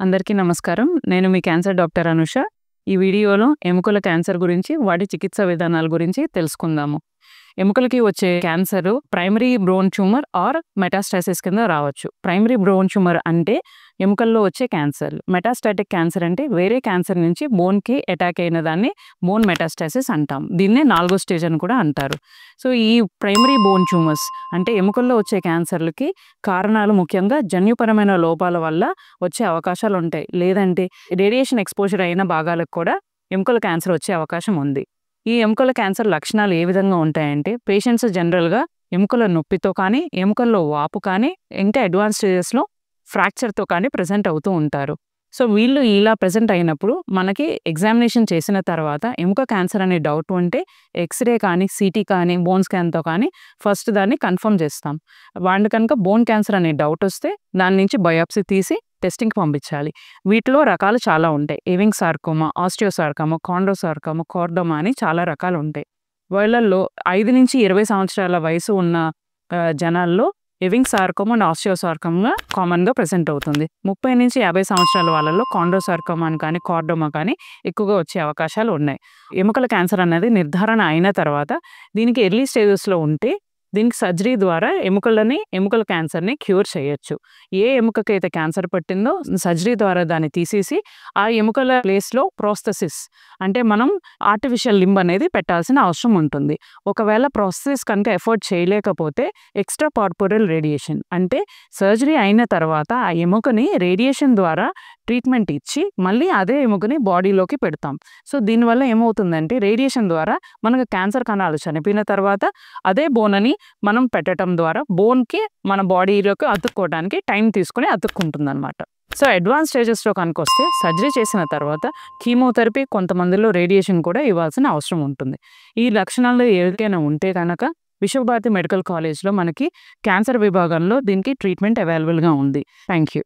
అందరికీ నమస్కారం. నేను మీ క్యాన్సర్ డాక్టర్ అనుష. ఈ వీడియోలో ఎముకల క్యాన్సర్ గురించి, వాటి చికిత్స విధానాల గురించి తెలుసుకుందాము. ఎముకలకి వచ్చే cancer primary bone tumour or metastasis కింద రావచ్చు. ప్రైమరీ బ్రోన్ ట్యూమర్ అంటే ఎముకల్లో వచ్చే క్యాన్సర్. మెటాస్టాటిక్ క్యాన్సర్ అంటే వేరే క్యాన్సర్ నుంచి బోన్కి అటాక్ అయిన దాన్ని బోన్ మెటాస్టాసిస్ అంటాం. దీన్నే 4వ స్టేజ్ అని కూడా అంటారు. సో ఈ ప్రైమరీ బోన్ ట్యూమర్స్ అంటే ఎముకల్లో వచ్చే క్యాన్సర్లకి కారణాలు ముఖ్యంగా జన్యుపరమైన లోపాల వల్ల వచ్చే అవకాశాలు ఉంటాయి. లేదంటే రేడియేషన్ ఎక్స్పోజర్ అయిన భాగాలకు కూడా ఎముకల క్యాన్సర్ వచ్చే అవకాశం ఉంది. ఈ ఎముకల క్యాన్సర్ లక్షణాలు ఏ విధంగా ఉంటాయంటే పేషెంట్స్ జనరల్గా ఎముకల నొప్పితో కానీ, ఎముకల్లో వాపు కానీ, ఇంకా అడ్వాన్స్ స్టేజెస్లో ఫ్రాక్చర్తో కానీ ప్రెజెంట్ అవుతూ ఉంటారు. సో వీళ్ళు ఇలా ప్రెజెంట్ అయినప్పుడు మనకి ఎగ్జామినేషన్ చేసిన తర్వాత ఎముక క్యాన్సర్ అనే డౌట్ ఉంటే ఎక్స్రే కానీ, సిటీ కానీ, బోన్ స్కాన్తో కానీ ఫస్ట్ దాన్ని కన్ఫర్మ్ చేస్తాం. వాళ్ళు కనుక బోన్ క్యాన్సర్ అనే డౌట్ వస్తే దాని నుంచి బయాప్సీ తీసి టెస్టింగ్కి పంపించాలి. వీటిలో రకాలు చాలా ఉంటాయి. ఎవింగ్ సార్కోమా, ఆస్టియోసార్కోమా, కాండ్రోసార్కోమా, కార్డోమా అని చాలా రకాలు ఉంటాయి. వాళ్ళల్లో 5 నుంచి 20 సంవత్సరాల వయసు ఉన్న జనాల్లో ఎవింగ్ సార్కోమా అండ్ ఆస్టియోసార్కోమా కామన్గా ప్రెసెంట్ అవుతుంది. 30 నుంచి 50 సంవత్సరాల వాళ్ళలో కాండ్రోసార్కోమా కానీ, కార్డోమా కానీ ఎక్కువగా వచ్చే అవకాశాలు ఉన్నాయి. ఎముకల క్యాన్సర్ అనేది నిర్ధారణ అయిన తర్వాత దీనికి ఎర్లీ స్టేజెస్లో ఉంటే దీనికి సర్జరీ ద్వారా ఎముకల క్యాన్సర్ని క్యూర్ చేయొచ్చు. ఏ ఎముకకైతే క్యాన్సర్ పట్టిందో సర్జరీ ద్వారా దాన్ని తీసేసి ఆ ఎముకల ప్లేస్లో ప్రోస్థెసిస్ అంటే మనం ఆర్టిఫిషియల్ లింబ్ అనేది పెట్టాల్సిన అవసరం ఉంటుంది. ఒకవేళ ప్రోస్థెసిస్ కనుక ఎఫోర్డ్ చేయలేకపోతే ఎక్స్ట్రా కార్పోరల్ రేడియేషన్ అంటే సర్జరీ అయిన తర్వాత ఆ ఎముకని రేడియేషన్ ద్వారా ట్రీట్మెంట్ ఇచ్చి మళ్ళీ అదే ఎముకని బాడీలోకి పెడతాం. సో దీనివల్ల ఏమవుతుందంటే రేడియేషన్ ద్వారా మనకు క్యాన్సర్ కణాలు చనిపోయిన తర్వాత అదే బోనని మనం పెట్టడం ద్వారా బోన్కి మన బాడీలోకి అతుక్కోవడానికి టైం తీసుకుని అతుక్కుంటుంది అనమాట. సో అడ్వాన్స్ స్టేజెస్లో కనుక వస్తే సర్జరీ చేసిన తర్వాత కీమోథెరపీ, కొంతమందిలో రేడియేషన్ కూడా ఇవ్వాల్సిన అవసరం ఉంటుంది. ఈ లక్షణాలు ఏదైనా ఉంటే కనుక విశ్వభారతి మెడికల్ కాలేజ్లో మనకి క్యాన్సర్ విభాగంలో దీనికి ట్రీట్మెంట్ అవైలబుల్గా ఉంది. Thank you.